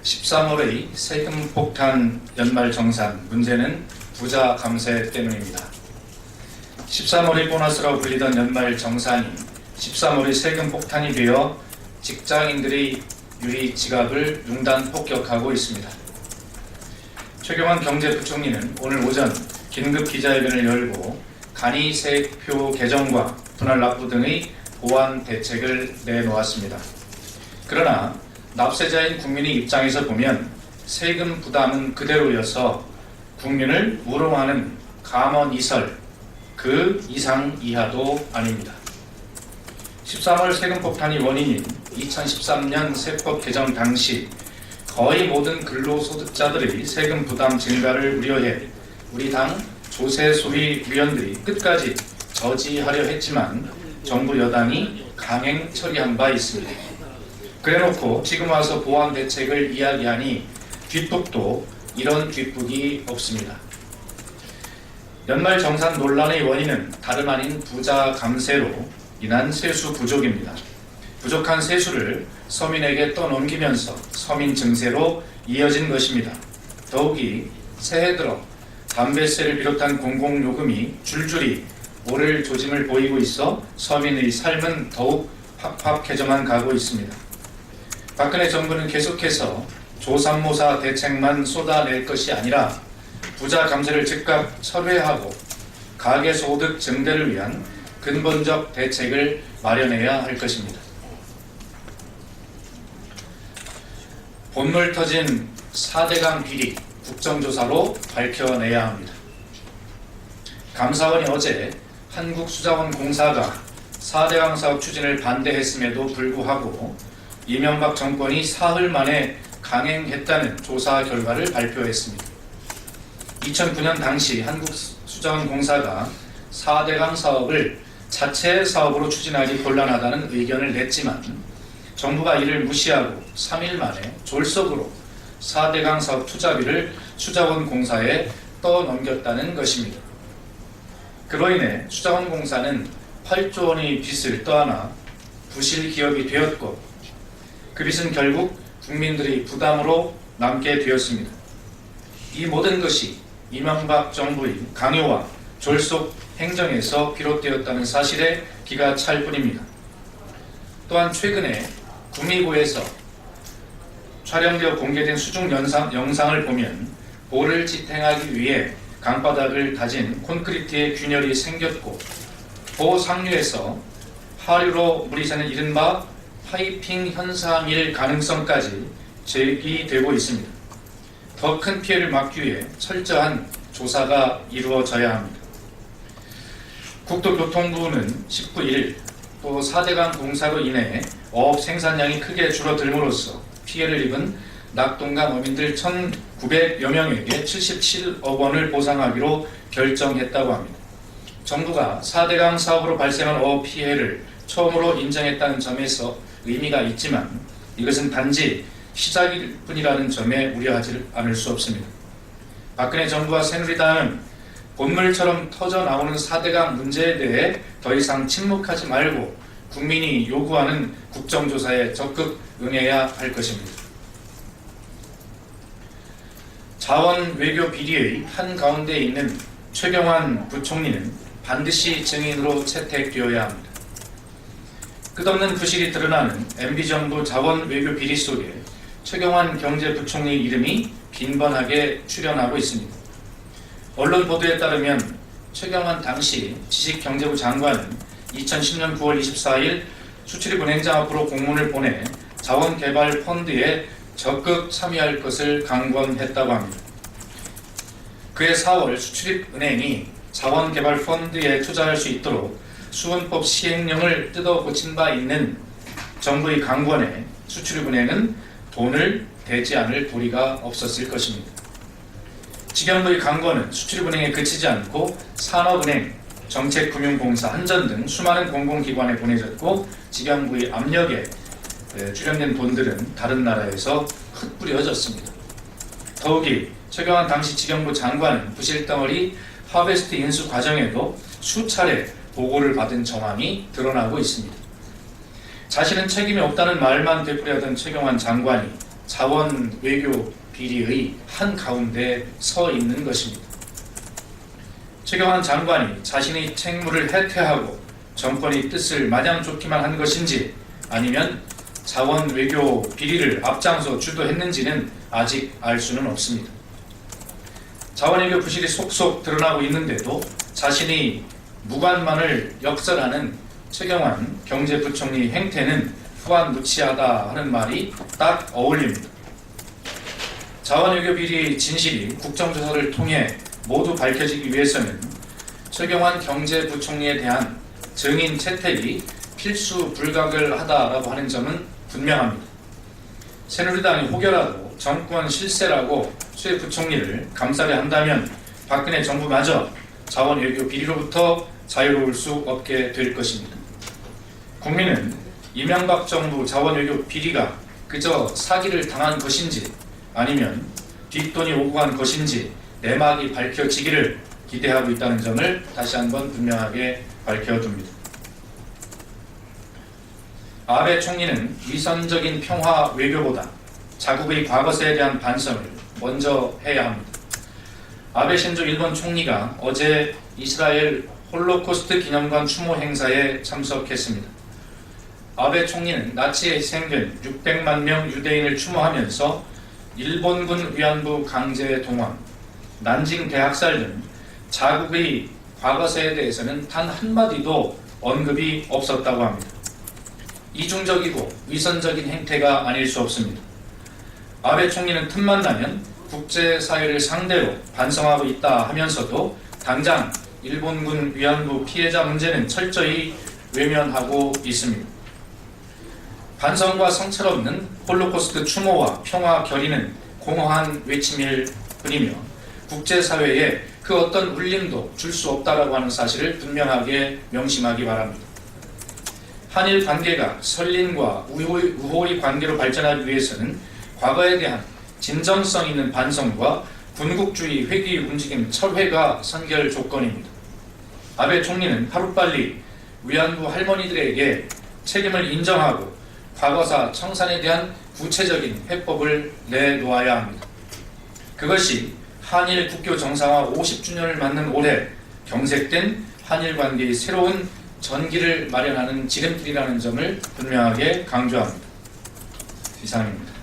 13월의 세금 폭탄 연말 정산, 문제는 부자 감세 때문입니다. 13월의 보너스라고 불리던 연말 정산이 13월의 세금 폭탄이 되어 직장인들의 유리 지갑을 융단 폭격하고 있습니다. 최경환 경제부총리는 오늘 오전 긴급 기자회견을 열고 간이 세액표 개정과 분할 납부 등의 보완 대책을 내놓았습니다. 그러나 납세자인 국민의 입장에서 보면 세금 부담은 그대로여서 국민을 우롱하는 감언이설, 그 이상 이하도 아닙니다. 13월 세금 폭탄이 원인인 2013년 세법 개정 당시 거의 모든 근로소득자들의 세금 부담 증가를 우려해 우리 당 조세소위 위원들이 끝까지 저지하려 했지만 정부 여당이 강행 처리한 바 있습니다. 그래놓고 지금 와서 보완 대책을 이야기하니 뒷북도 이런 뒷북이 없습니다. 연말 정산 논란의 원인은 다름 아닌 부자 감세로 인한 세수 부족입니다. 부족한 세수를 서민에게 떠넘기면서 서민 증세로 이어진 것입니다. 더욱이 새해 들어 담배세를 비롯한 공공요금이 줄줄이 오를 조짐을 보이고 있어 서민의 삶은 더욱 팍팍해져만 가고 있습니다. 박근혜 정부는 계속해서 조삼모사 대책만 쏟아낼 것이 아니라 부자 감세를 즉각 철회하고 가계소득 증대를 위한 근본적 대책을 마련해야 할 것입니다. 본물 터진 4대강 비리 국정조사로 밝혀내야 합니다. 감사원이 어제 한국수자원공사가 4대강 사업 추진을 반대했음에도 불구하고 이명박 정권이 사흘 만에 강행했다는 조사 결과를 발표했습니다. 2009년 당시 한국수자원공사가 4대강 사업을 자체 사업으로 추진하기 곤란하다는 의견을 냈지만 정부가 이를 무시하고 3일 만에 졸속으로 4대강 사업 투자비를 수자원공사에 떠넘겼다는 것입니다. 그로 인해 수자원공사는 8조 원의 빚을 떠안아 부실 기업이 되었고 그 빚은 결국 국민들의 부담으로 남게 되었습니다. 이 모든 것이 이명박 정부의 강요와 졸속 행정에서 비롯되었다는 사실에 기가 찰 뿐입니다. 또한 최근에 구미고에서 촬영되어 공개된 수중 영상을 보면 보를 지탱하기 위해 강바닥을 다진 콘크리트의 균열이 생겼고 보 상류에서 하류로 물이 새는 이른바 파이핑 현상일 가능성까지 제기되고 있습니다. 더 큰 피해를 막기 위해 철저한 조사가 이루어져야 합니다. 국토교통부는 19일 또 4대강 공사로 인해 어업 생산량이 크게 줄어들므로써 피해를 입은 낙동강 어민들 1,900여 명에게 77억 원을 보상하기로 결정했다고 합니다. 정부가 4대강 사업으로 발생한 어업 피해를 처음으로 인정했다는 점에서 의미가 있지만 이것은 단지 시작일 뿐이라는 점에 우려하지 않을 수 없습니다. 박근혜 정부와 새누리당은 본물처럼 터져나오는 4대강 문제에 대해 더 이상 침묵하지 말고 국민이 요구하는 국정조사에 적극 응해야 할 것입니다. 자원 외교 비리의 한가운데에 있는 최경환 부총리는 반드시 증인으로 채택되어야 합니다. 끝없는 부실이 드러나는 MB정부 자원 외교 비리 속에 최경환 경제부총리 이름이 빈번하게 출연하고 있습니다. 언론 보도에 따르면 최경환 당시 지식경제부 장관은 2010년 9월 24일 수출입은행장 앞으로 공문을 보내 자원개발 펀드에 적극 참여할 것을 강권했다고 합니다. 그해 4월 수출입은행이 자원개발 펀드에 투자할 수 있도록 수원법 시행령을 뜯어 고친 바 있는 정부의 강권에 수출입은행은 돈을 대지 않을 도리가 없었을 것입니다. 지경부의 강권은 수출입은행에 그치지 않고 산업은행, 정책금융공사, 한전 등 수많은 공공기관에 보내졌고 지경부의 압력에 출연된 돈들은 다른 나라에서 흩뿌려졌습니다. 더욱이 최경환 당시 지경부 장관은 부실덩어리 하베스트 인수 과정에도 수차례 보고를 받은 정황이 드러나고 있습니다. 자신은 책임이 없다는 말만 되풀이하던 최경환 장관이 자원 외교 비리의 한가운데 서 있는 것입니다. 최경환 장관이 자신의 책무를 해태하고 정권의 뜻을 마냥 쫓기만 한 것인지 아니면 자원 외교 비리를 앞장서 주도했는지는 아직 알 수는 없습니다. 자원 외교 부실이 속속 드러나고 있는데도 자신이 무관만을 역설하는 최경환 경제부총리 행태는 후안무치하다 하는 말이 딱 어울립니다. 자원 외교 비리 진실이 국정조사를 통해 모두 밝혀지기 위해서는 최경환 경제부총리에 대한 증인 채택이 필수 불가결 하다라고 하는 점은 분명합니다. 새누리당이 혹여라도 정권 실세라고 최 부총리를 감싸려 한다면 박근혜 정부마저 자원 외교 비리로부터 자유로울 수 없게 될 것입니다. 국민은 이명박 정부 자원 외교 비리가 그저 사기를 당한 것인지 아니면 뒷돈이 오고 간 것인지 내막이 밝혀지기를 기대하고 있다는 점을 다시 한번 분명하게 밝혀둡니다. 아베 총리는 위선적인 평화 외교보다 자국의 과거사에 대한 반성을 먼저 해야 합니다. 아베 신조 일본 총리가 어제 이스라엘 홀로코스트 기념관 추모 행사에 참석했습니다. 아베 총리는 나치에 희생된 600만 명 유대인을 추모하면서 일본군 위안부 강제 동원, 난징 대학살 등 자국의 과거사에 대해서는 단 한마디도 언급이 없었다고 합니다. 이중적이고 위선적인 행태가 아닐 수 없습니다. 아베 총리는 틈만 나면 국제사회를 상대로 반성하고 있다 하면서도 당장 일본군 위안부 피해자 문제는 철저히 외면하고 있습니다. 반성과 성찰 없는 홀로코스트 추모와 평화 결의는 공허한 외침일 뿐이며 국제사회에 그 어떤 울림도 줄 수 없다라고 하는 사실을 분명하게 명심하기 바랍니다. 한일 관계가 설린과 우호의 관계로 발전하기 위해서는 과거에 대한 진정성 있는 반성과 군국주의 회귀 움직임 철회가 선결 조건입니다. 아베 총리는 하루빨리 위안부 할머니들에게 책임을 인정하고 과거사 청산에 대한 구체적인 해법을 내놓아야 합니다. 그것이 한일 국교 정상화 50주년을 맞는 올해 경색된 한일 관계의 새로운 전기를 마련하는 지름길이라는 점을 분명하게 강조합니다. 이상입니다.